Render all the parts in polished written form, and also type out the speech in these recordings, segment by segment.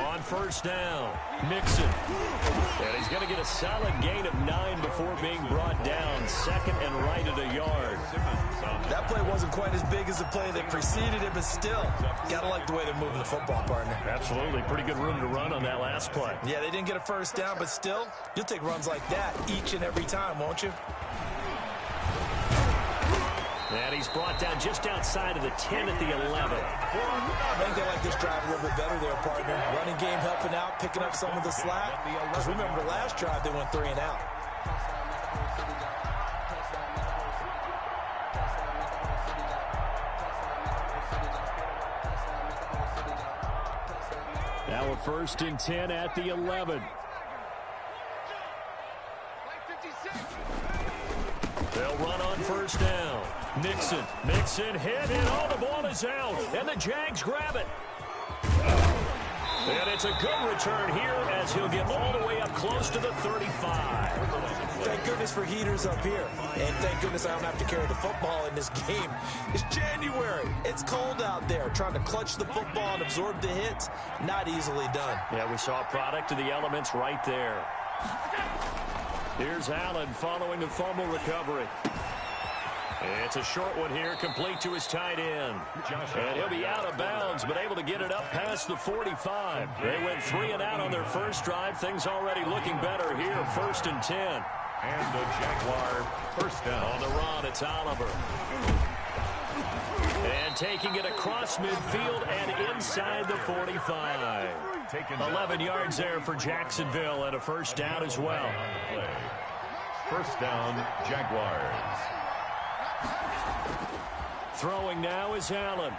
On first down, Mixon. And he's going to get a solid gain of 9 before being brought down. Second and right at a yard. That play wasn't quite as big as the play that preceded it, but still, got to like the way they're moving the football, partner. Absolutely. Pretty good room to run on that last play. Yeah, they didn't get a first down, but still, you'll take runs like that each and every time, won't you? And he's brought down just outside of the 10 at the 11. I think they like this drive a little bit better there, partner. Running game helping out, picking up some of the slack. Because remember, the last drive, they went 3 and out. Now a 1st and 10 at the 11. They'll run on first down. Mixon hit, and all the ball is out, and the Jags grab it. And it's a good return here as he'll get all the way up close to the 35. Thank goodness for heaters up here, and thank goodness I don't have to carry the football in this game. It's January. It's cold out there. Trying to clutch the football and absorb the hits, not easily done. Yeah, we saw a product of the elements right there. Here's Allen following the fumble recovery. It's a short one here, complete to his tight end. And he'll be out of bounds, but able to get it up past the 45. They went 3 and out on their first drive. Things already looking better here, 1st and 10. And the Jaguar first down. On the run, it's Oliver. And taking it across midfield and inside the 45. 11 yards there for Jacksonville and a first down as well. First down, Jaguars. Throwing now is Allen.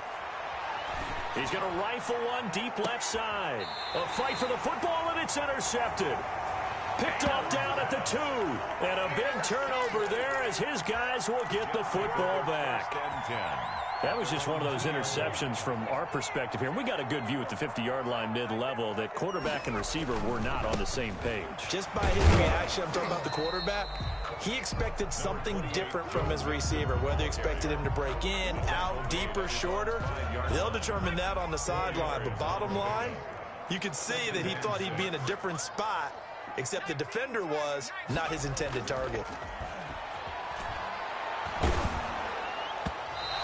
He's going to rifle one deep left side. A fight for the football, and it's intercepted. Picked off down at the 2. And a big turnover there as his guys will get the football back. That was just one of those interceptions from our perspective here. We got a good view at the 50-yard line mid-level that quarterback and receiver were not on the same page. Just by his reaction, I'm talking about the quarterback, he expected something different from his receiver. Whether he expected him to break in, out, deeper, shorter, they'll determine that on the sideline. But bottom line, you could see that he thought he'd be in a different spot, except the defender was not his intended target.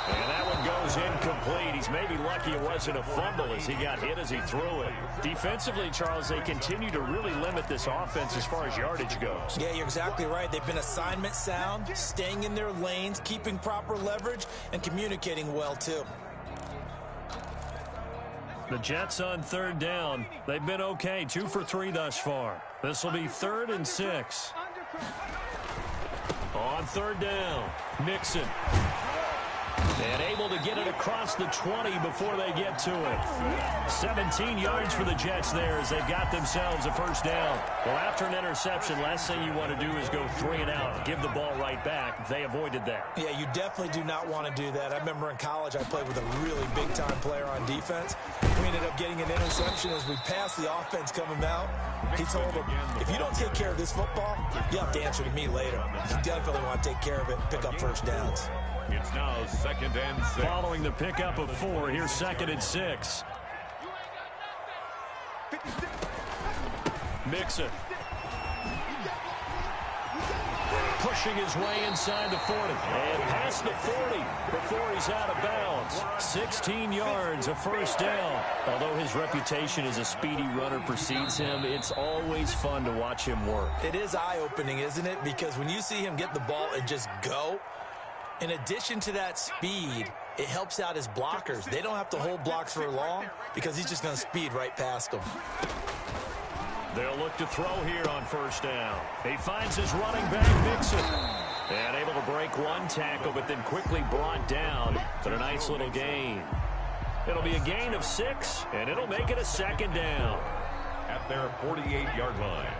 And that one goes incomplete. He's maybe lucky it wasn't a fumble as he got hit as he threw it. Defensively, Charles, they continue to really limit this offense as far as yardage goes. Yeah, you're exactly right. They've been assignment sound, staying in their lanes, keeping proper leverage, and communicating well, too. The Jets on 3rd down. They've been okay, 2 for 3 thus far. This will be 3rd and 6. On 3rd down, Mixon. And able to get it across the 20 before they get to it. 17 yards for the Jets there as they've got themselves a first down. Well, after an interception, last thing you want to do is go 3 and out, give the ball right back. They avoided that. Yeah, you definitely do not want to do that. I remember in college I played with a really big-time player on defense. We ended up getting an interception as we passed the offense coming out. He told him, if you don't take care of this football, you have to answer to me later. You definitely want to take care of it and pick up first downs. It's now 2nd and 6. Following the pickup of 4, here's 2nd and 6. Mixon. Pushing his way inside the 40. And past the 40 before he's out of bounds. 16 yards, a first down. Although his reputation as a speedy runner precedes him, it's always fun to watch him work. It is eye-opening, isn't it? Because when you see him get the ball and just go, in addition to that speed, it helps out his blockers. They don't have to hold blocks for long because he's just going to speed right past them. They'll look to throw here on first down. He finds his running back, Mixon. And able to break one tackle, but then quickly brought down. But a nice little gain. It'll be a gain of 6, and it'll make it a 2nd down. At their 48-yard line.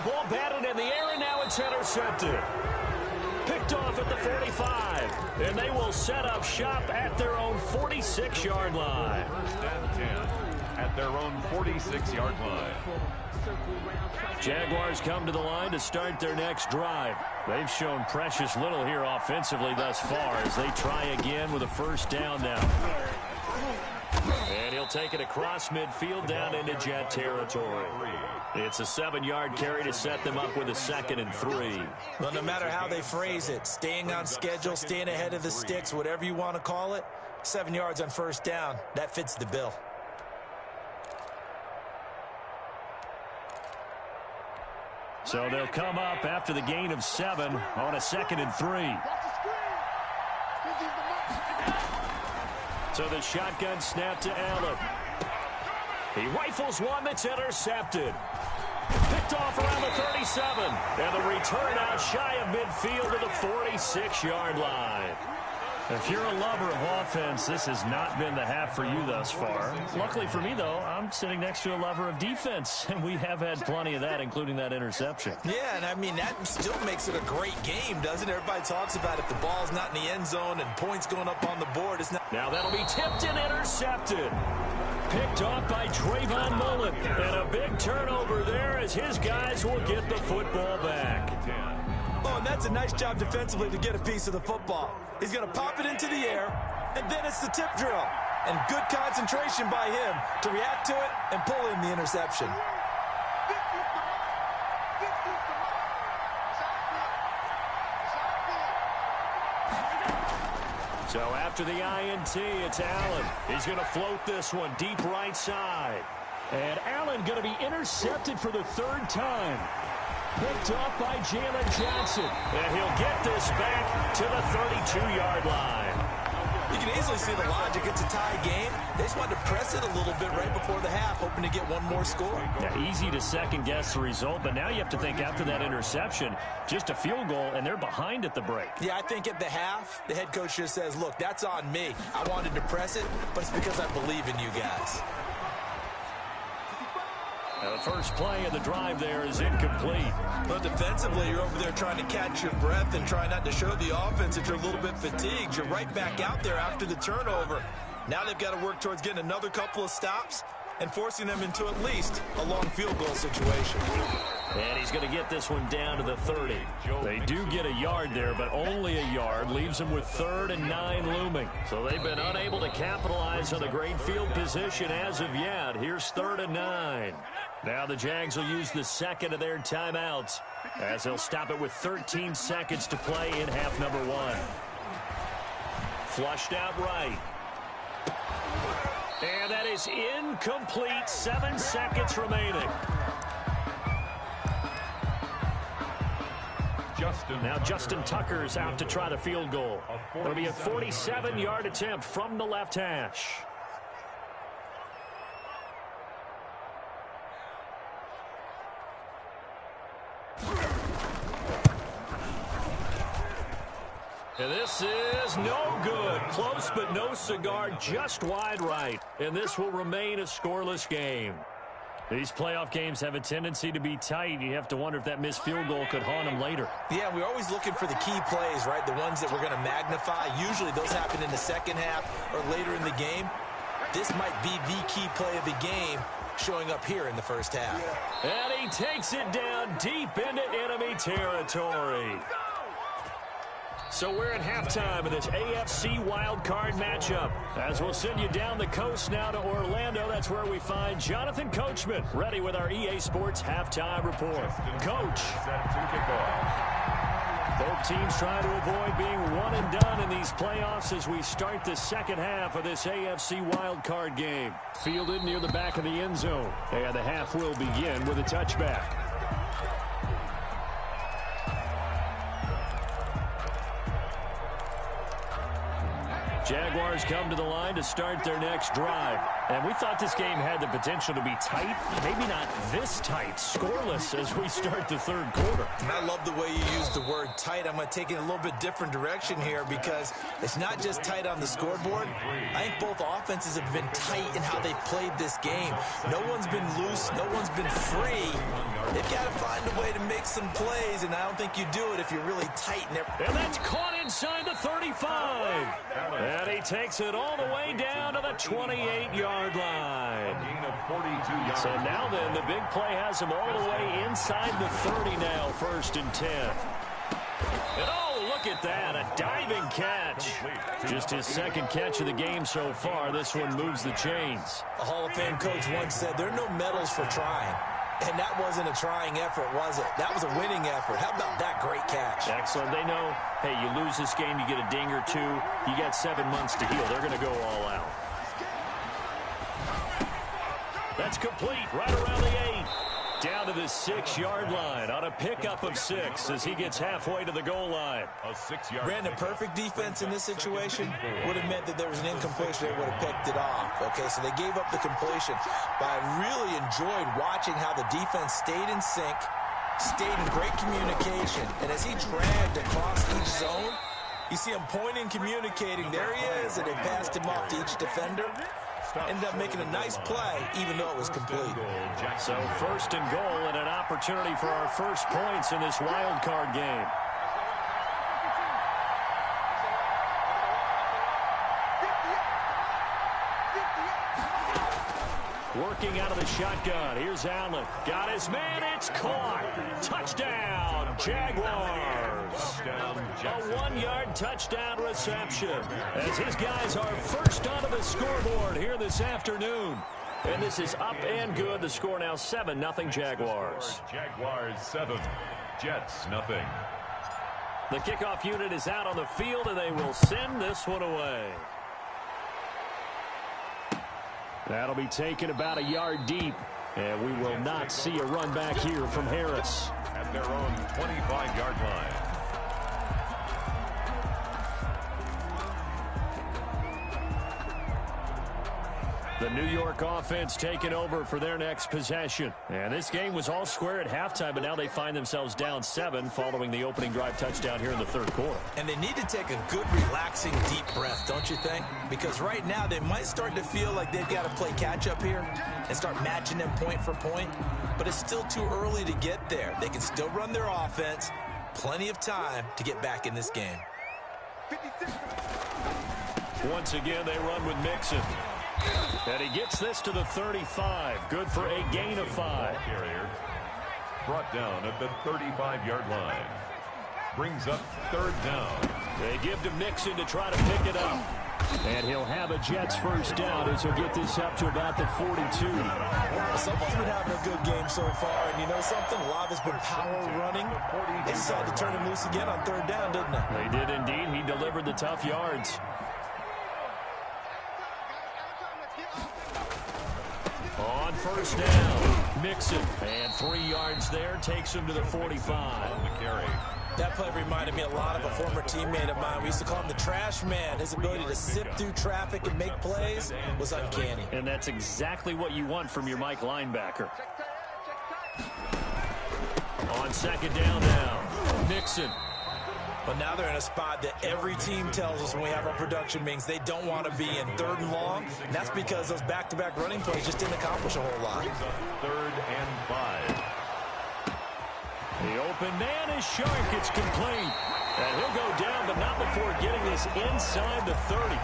Ball batted in the air, and now it's intercepted. Picked off at the 45, and they will set up shop at their own 46-yard line. First and 10 at at their own 46-yard line. Jaguars come to the line to start their next drive. They've shown precious little here offensively thus far as they try again with a first down now. And he'll take it across midfield down into Jet territory. It's a 7-yard carry to set them up with a 2nd and 3. Well, no matter how they phrase it, staying on schedule, staying ahead of the sticks, whatever you want to call it, 7 yards on first down, that fits the bill. So they'll come up after the gain of 7 on a 2nd and 3. So the shotgun snap to Allen. He rifles one that's intercepted. Picked off around the 37. And the return out shy of midfield to the 46-yard line. If you're a lover of offense, this has not been the half for you thus far. Luckily for me, though, I'm sitting next to a lover of defense, and we have had plenty of that, including that interception. Yeah, and I mean, that still makes it a great game, doesn't it? Everybody talks about if the ball's not in the end zone and points going up on the board, it's not. Now that'll be tipped and intercepted. Picked off by Trayvon Mullen. And a big turnover there as his guys will get the football back. Oh, and that's a nice job defensively to get a piece of the football. He's going to pop it into the air, and then it's the tip drill. And good concentration by him to react to it and pull in the interception. So after the INT, it's Allen. He's going to float this one deep right side. And Allen going to be intercepted for the 3rd time. Picked off by Jalen Johnson. And he'll get this back to the 32-yard line. You can easily see the logic. It's a tie game. They just wanted to press it a little bit right before the half, hoping to get one more score. Yeah, easy to second-guess the result, but now you have to think after that interception, just a field goal, and they're behind at the break. Yeah, I think at the half, the head coach just says, look, that's on me. I wanted to press it, but it's because I believe in you guys. Now the first play of the drive there is incomplete. But defensively, you're over there trying to catch your breath and try not to show the offense that you're a little bit fatigued. You're right back out there after the turnover. Now they've got to work towards getting another couple of stops and forcing them into at least a long field goal situation. And he's going to get this one down to the 30. They do get a yard there, but only a yard. Leaves them with 3rd and 9 looming. So they've been unable to capitalize on the great field position as of yet. Here's 3rd and 9. Now the Jags will use the 2nd of their timeouts as they'll stop it with 13 seconds to play in half number 1. Flushed out right. And that is incomplete. 7 seconds remaining. Now Justin Tucker's out to try the field goal. It'll be a 47-yard attempt from the left hash. And this is no good. Close but no cigar, just wide right. And this will remain a scoreless game. These playoff games have a tendency to be tight. You have to wonder if that missed field goal could haunt them later. Yeah, we're always looking for the key plays, right? The ones that we're going to magnify. Usually those happen in the second half or later in the game. This might be the key play of the game showing up here in the first half. And he takes it down deep into enemy territory. So we're at halftime of this AFC wildcard matchup. As we'll send you down the coast now to Orlando, that's where we find Jonathan Coachman, ready with our EA Sports halftime report. Coach. Both teams trying to avoid being one and done in these playoffs as we start the second half of this AFC wildcard game. Fielded near the back of the end zone. And the half will begin with a touchback. Jaguars come to the line to start their next drive. And we thought this game had the potential to be tight. Maybe not this tight, scoreless as we start the third quarter. And I love the way you use the word tight. I'm going to take it in a little bit different direction here because it's not just tight on the scoreboard. I think both offenses have been tight in how they've played this game. No one's been loose. No one's been free. They've got to find a way to make some plays, and I don't think you do it if you're really tight. And that's caught inside the 35. And he takes it all the way down to the 28-yard 6-yard line. A gain of 42 yards. So now then, the big play has him all the way inside the 30 now, 1st and 10. And oh, look at that, a diving catch. Just his 2nd catch of the game so far. This one moves the chains. A Hall of Fame coach once said, there are no medals for trying. And that wasn't a trying effort, was it? That was a winning effort. How about that great catch? Excellent. They know, hey, you lose this game, you get a ding or two. You got 7 months to heal. They're going to go all out. That's complete right around the 8. Down to the 6-yard line on a pickup of 6 as he gets halfway to the goal line. A 6-yard. Brandon, perfect defense in this situation would have meant that there was an incompletion. They would have picked it off. Okay, so they gave up the completion. But I really enjoyed watching how the defense stayed in sync, stayed in great communication. And as he dragged across each zone, you see him pointing, communicating. There he is, and they passed him off to each defender. Ended up making a nice play, even though it was complete. So 1st and goal and an opportunity for our first points in this wild card game. Working out of the shotgun. Here's Allen. Got his man. It's caught. Touchdown, Jaguars. A 1-yard touchdown reception as his guys are first onto the scoreboard here this afternoon. And this is up and good. The score now 7-0 Jaguars. Jaguars 7, Jets nothing. The kickoff unit is out on the field, and they will send this one away. That'll be taken about a yard deep, and we will not see a run back here from Harris. At their own 25-yard line. The New York offense taking over for their next possession. And this game was all square at halftime, but now they find themselves down 7 following the opening drive touchdown here in the 3rd quarter. And they need to take a good, relaxing, deep breath, don't you think? Because right now they might start to feel like they've got to play catch-up here and start matching them point for point. But it's still too early to get there. They can still run their offense. Plenty of time to get back in this game. Once again, they run with Mixon. And he gets this to the 35. Good for a gain of 5. Carrier brought down at the 35-yard line. Brings up 3rd down. They give to Mixon to try to pick it up. And he'll have a Jets first down as he'll get this up to about the 42. Someone's been having a good game so far, and you know something? A lot of it's been power running. They decided to turn him loose again on 3rd down, didn't they? They did indeed. He delivered the tough yards. On 1st down, Mixon. And 3 yards there takes him to the 45. That play reminded me a lot of a former teammate of mine. We used to call him the trash man. His ability to sift through traffic and make plays was uncanny. And that's exactly what you want from your Mike linebacker. On 2nd down now, Mixon. But now they're in a spot that every team tells us when we have our production meetings they don't want to be in 3rd and long. And that's because those back-to-back running plays just didn't accomplish a whole lot. 3rd and 5. The open man is Shark. It's complete. And he'll go down, but not before getting this inside the 30.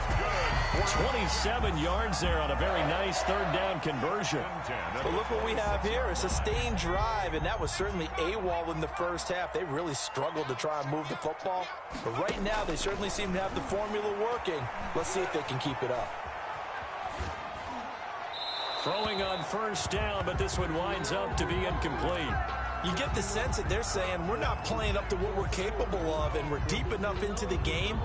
27 yards there on a very nice 3rd down conversion. But look what we have here, a sustained drive, and that was certainly AWOL in the 1st half. They really struggled to try and move the football. But right now, they certainly seem to have the formula working. Let's see if they can keep it up. Throwing on 1st down, but this one winds up to be incomplete. You get the sense that they're saying we're not playing up to what we're capable of, and we're deep enough into the game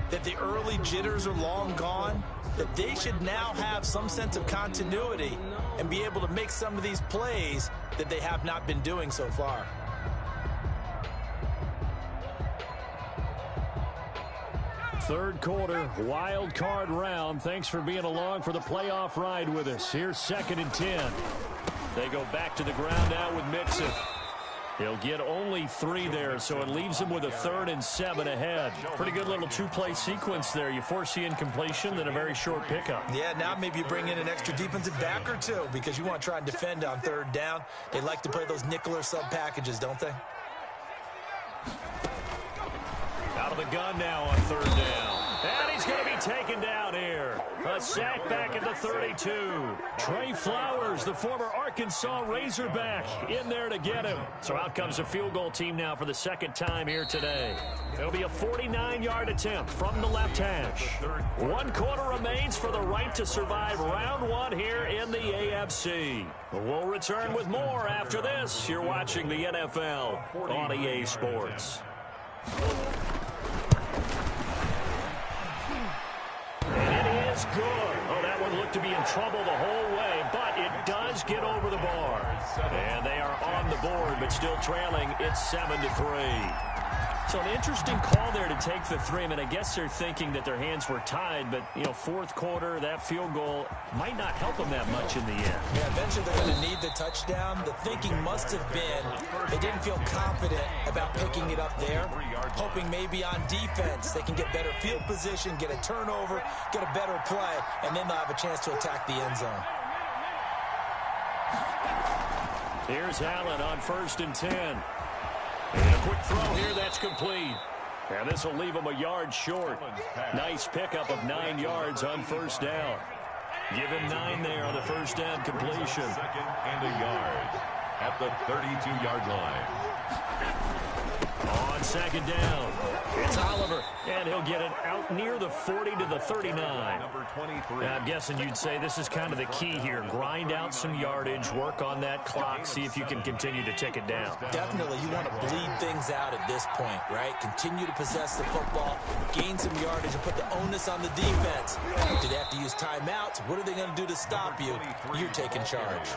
that the early jitters are long gone, that they should now have some sense of continuity and be able to make some of these plays that they have not been doing so far. Third quarter, wild card round. Thanks for being along for the playoff ride with us. Here's 2nd and 10. They go back to the ground now with Mixon. He'll get only 3 there, so it leaves him with a 3rd and 7 ahead. Pretty good little 2-play sequence there. You force the incompletion, then a very short pickup. Yeah, now maybe you bring in an extra defensive back or two because you want to try and defend on 3rd down. They like to play those nickel or sub packages, don't they? Out of the gun now on 3rd down. And he's going to be taken down here. A sack back at the 32. Trey Flowers, the former Arkansas Razorback, in there to get him. So out comes a field goal team now for the second time here today. It'll be a 49-yard attempt from the left hash. 1 quarter remains for the right to survive round 1 here in the AFC. We'll return with more after this. You're watching the NFL on EA Sports. And it is good. Oh, that one looked to be in trouble the whole way, but it does get over the bar. And they are on the board, but still trailing. It's 7-3. So an interesting call there to take the 3. I mean, I guess they're thinking that their hands were tied, but, you know, fourth quarter, that field goal might not help them that much in the end. Yeah, eventually they're going to need the touchdown. The thinking must have been they didn't feel confident about picking it up there, hoping maybe on defense they can get better field position, get a turnover, get a better play, and then they'll have a chance to attack the end zone. Here's Allen on 1st and 10. And a quick throw here, that's complete. And this will leave him a yard short. Nice pickup of 9 yards on 1st down. Give him 9 there on the 1st down completion. 2nd and a yard at the 32-yard line. On 2nd down, it's Oliver, and he'll get it out near the 40 to the 39. Number 23. I'm guessing you'd say this is kind of the key here. Grind out some yardage, work on that clock, see if you can continue to tick it down. Definitely, you want to bleed things out at this point, right? Continue to possess the football, gain some yardage, and put the onus on the defense. Do they have to use timeouts? What are they going to do to stop you? You're taking charge.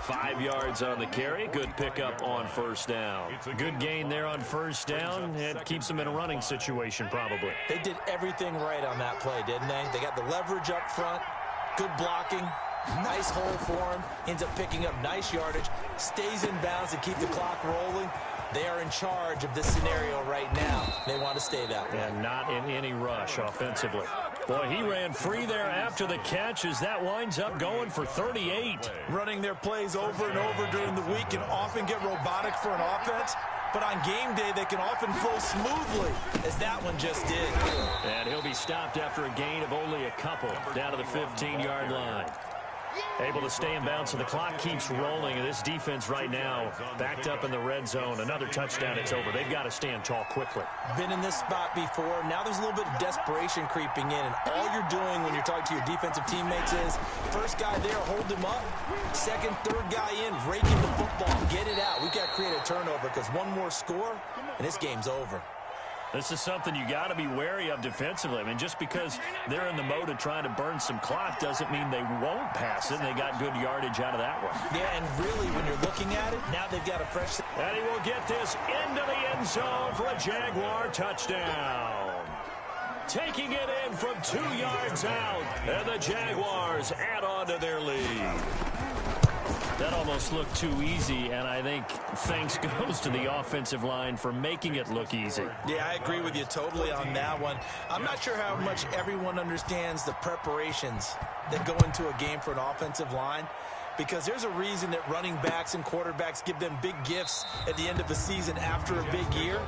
5 yards on the carry. Good pickup on 1st down. Good gain there on 1st down. It keeps them in a running situation probably. They did everything right on that play, didn't they? They got the leverage up front, good blocking, nice hole for him, ends up picking up nice yardage, stays in bounds to keep the clock rolling. They are in charge of this scenario right now. They want to stay that way. And not in any rush offensively. Boy, he ran free there after the catch as that winds up going for 38. Running their plays over and over during the week can often get robotic for an offense, but on game day they can often flow smoothly, as that one just did. And he'll be stopped after a gain of only a couple down to the 15-yard line. Able to stay in bounds, so the clock keeps rolling. And this defense right now backed up in the red zone. Another touchdown, it's over. They've got to stand tall quickly. Been in this spot before. Now there's a little bit of desperation creeping in. And all you're doing when you're talking to your defensive teammates is, first guy there, hold him up. Second, third guy in, rake in the football. Get it out. We've got to create a turnover because one more score, and this game's over. This is something you got to be wary of defensively. I mean, just because they're in the mode of trying to burn some clock doesn't mean they won't pass it. They got good yardage out of that one. Yeah, and really, when you're looking at it, now they've got a fresh... And he will get this into the end zone for a Jaguar touchdown. Taking it in from 2 yards out, and the Jaguars add on to their lead. That almost looked too easy, and I think thanks goes to the offensive line for making it look easy. Yeah, I agree with you totally on that one. I'm not sure how much everyone understands the preparations that go into a game for an offensive line, because there's a reason that running backs and quarterbacks give them big gifts at the end of the season after a big year.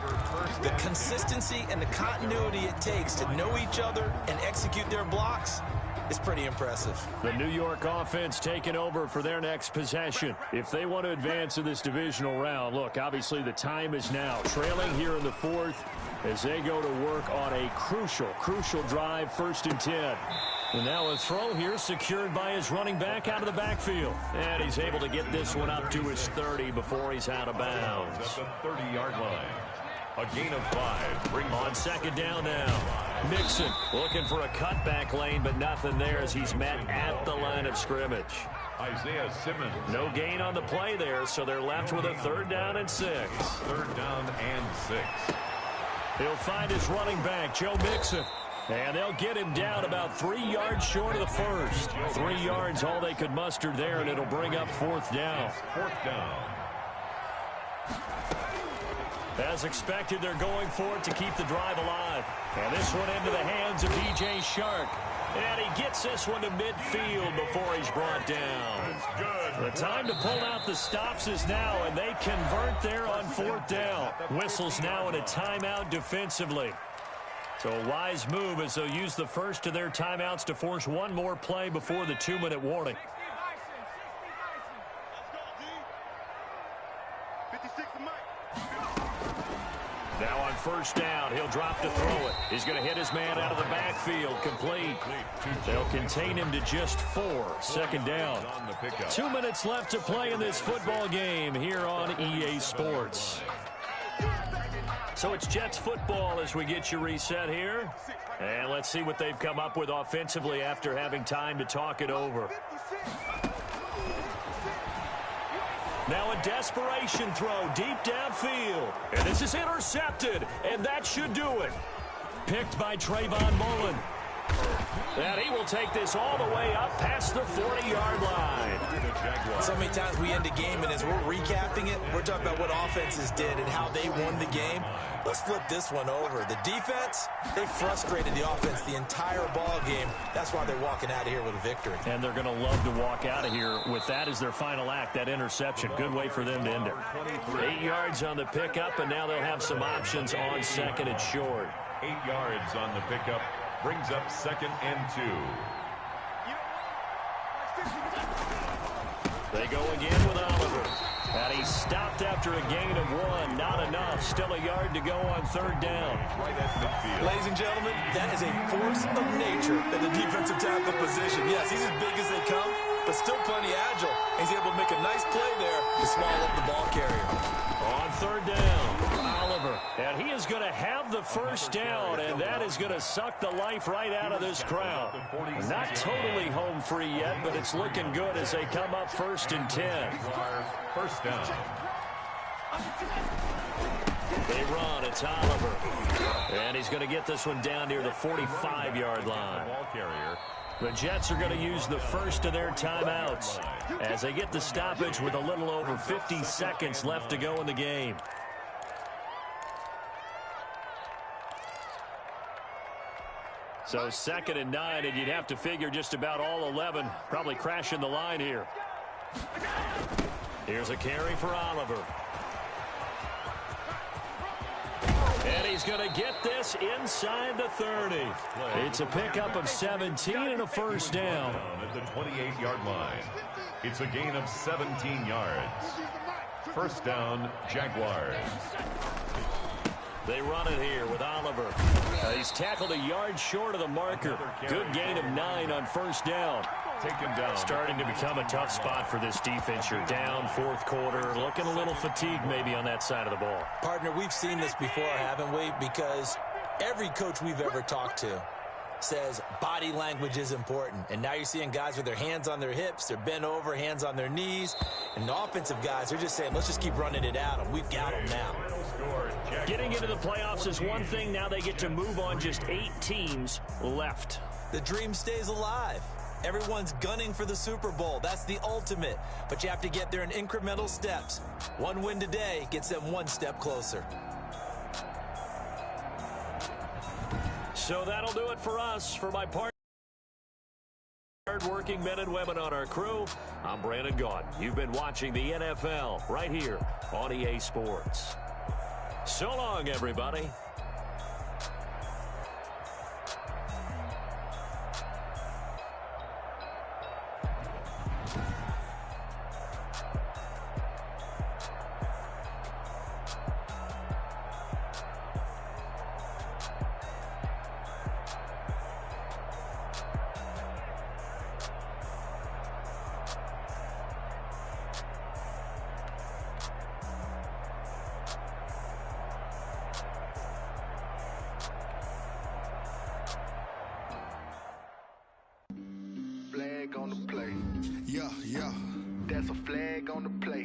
The consistency and the continuity it takes to know each other and execute their blocks is pretty impressive. The New York offense taking over for their next possession. If they want to advance in this divisional round, look, obviously the time is now. Trailing here in the 4th as they go to work on a crucial drive, 1st and 10. And now a throw here secured by his running back out of the backfield. And he's able to get this one up to his 30 before he's out of bounds. At the 30-yard line. A gain of 5. On 2nd down now. Mixon looking for a cutback lane, but nothing there as he's met at the line of scrimmage. Isaiah Simmons. No gain on the play there, so they're left with a 3rd down and 6. 3rd down and 6. He'll find his running back, Joe Mixon. And they'll get him down about 3 yards short of the first. 3 yards all they could muster there, and it'll bring up 4th down. 4th down. As expected, they're going for it to keep the drive alive. And this one into the hands of DJ Chark. And he gets this one to midfield before he's brought down. The time to pull out the stops is now, and they convert there on 4th down. Whistles now in a timeout defensively. So a wise move as they'll use the first of their timeouts to force one more play before the 2-minute warning. Now on first down, he'll drop to throw it. He's going to hit his man out of the backfield, complete. They'll contain him to just 4. Second down. 2 minutes left to play in this football game here on EA Sports. So it's Jets football as we get you reset here. And let's see what they've come up with offensively after having time to talk it over. Now a desperation throw deep downfield. And this is intercepted, and that should do it. Picked by Trayvon Mullen. And he will take this all the way up past the 40-yard line. So many times we end a game, and as we're recapping it, we're talking about what offenses did and how they won the game. Let's flip this one over. The defense, they frustrated the offense the entire ball game. That's why they're walking out of here with a victory. And they're going to love to walk out of here with that as their final act, that interception. Good way for them to end it. 8 yards on the pickup, and now they'll have some options on second and short. 8 yards on the pickup. Brings up 2nd and 2. They go again with Oliver. And he stopped after a gain of 1. Not enough. Still a yard to go on third down. Right at midfield. Ladies and gentlemen, that is a force of nature in the defensive tackle position. Yes, he's as big as they come, but still plenty agile. He's able to make a nice play there to swallow up the ball carrier. On third down, Oliver. And he is going to have the first down, and that is going to suck the life right out of this crowd. Not totally home free yet, but it's looking good as they come up 1st and 10. First down. They run. It's Oliver. And he's going to get this one down near the 45-yard line. Ball carrier. The Jets are going to use the first of their timeouts as they get the stoppage with a little over 50 seconds left to go in the game. So 2nd and 9, and you'd have to figure just about all 11 probably crashing the line here. Here's a carry for Oliver. And he's going to get this inside the 30. It's a pickup of 17 and a first down. At the 28-yard line. It's a gain of 17 yards. First down, Jaguars. They run it here with Oliver. He's tackled a yard short of the marker. Good gain of 9 on first down. Taken down. Starting to become a tough spot for this defense. You're down 4th quarter, looking a little fatigued maybe on that side of the ball. Partner, we've seen this before, haven't we? Because every coach we've ever talked to says body language is important. And now you're seeing guys with their hands on their hips, they're bent over, hands on their knees. And the offensive guys, they're just saying, let's just keep running it out, and we've got them now. Getting into the playoffs is one thing. Now they get to move on. Just 8 teams left. The dream stays alive. Everyone's gunning for the Super Bowl. That's the ultimate. But you have to get there in incremental steps. One win today gets them one step closer. So that'll do it for us. For my part, hard-working men and women on our crew, I'm Brandon Gaudin. You've been watching the NFL right here on EA Sports. So long, everybody. On the plate. Yeah, yeah. That's a flag on the plate.